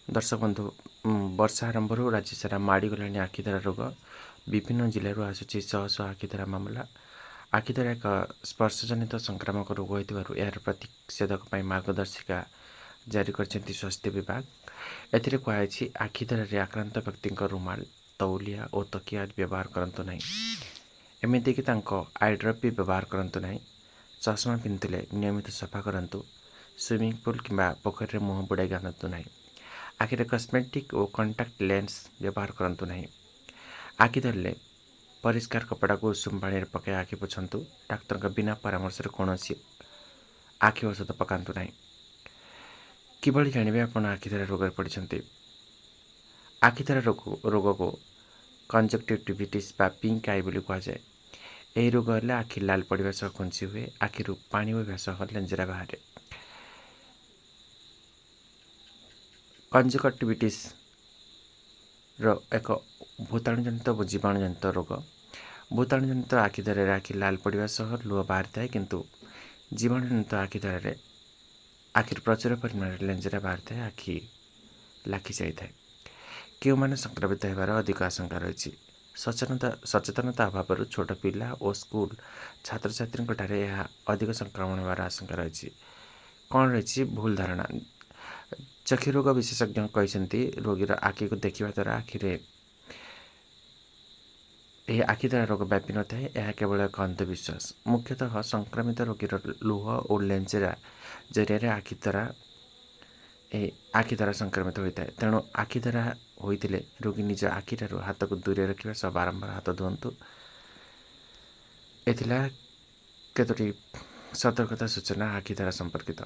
दर्शक बंधु वर्षा आरंभ राज्य सारा माड़गला आखिधरा रोग विभिन्न जिलूर आसूँ शह शह आखिधरा मामला। आखिधरा एक स्पर्शजनित संक्रामक रोग होइथिबारु यार प्रतिषेधक मार्गदर्शिका जारी कर स्वास्थ्य विभाग। एथिरे कुहाଯାଇଛି आखिधरा आक्रांत व्यक्ति रुमाल तौलिया और तकिया व्यवहार करंतु नहीं। एमितिक आई ड्रप भी व्यवहार करंतु नहीं। चश्मा पिंधिले नियमित सफा करंतु। स्विमिंग पूल किंबा पोखरी में मुह बुड़ाई गाधतु नहीं। आखिरे कस्मेटिक और कंटाक्ट लेंस व्यवहार करंतु नहीं। आखि धरले परिष्कार कपड़ा को उषुम पानी पकाई आखि पोछंतु। डाक्तर का बिना परामर्श कौन आखि औषध पकातु नहीं। किभली जानिबे आपण आखिधरा रोग पड़ते। आखिधरा रोग को कंजक्टिविटिस बा पिंक आई बोली कहुए। यही रोग हेल्ले आखि लाल पड़ा सह खुंची हुए। आखिरु पानी बहिबा सह लेंजरा बाहर। कंजक्टिविटिस एक भूताणुजनित व जीवाणुजनित रोग। भूताणुजनित आखिधरा आखि लाल पड़ा सह लुह बाहरी थाए किंतु जीवाणुजनित आखिधरा आखिर प्रचुर परिमाण लेंजरा बाहरी थाए। आखि लाखि जाए। क्यों मैंने संक्रमित होबार अधिक आशंका रही। सचेतनता अभाव छोट पिला और स्कूल छात्र छात्री यह अधिक संक्रमण होबार आशंका रही। कौन रही भूल धारणा। चक्षु रोग विशेषज्ञ कहते रोगीर आखि को देखा द्वारा आखिधरा रोग व्यापी न थाए। यह केवल एक अंधविश्वास। मुख्यतः संक्रमित रोगीर लुह और लेंजेरा जरिया आखिधरा संक्रमित होता है। तेणु आखिधरा होते रोगी निज आखिठार हाथ को दूरे रखा सह बारंबार हाथ धुंतु। एथिला केतोटी सतर्कता सूचना आखिधरा संपर्कित।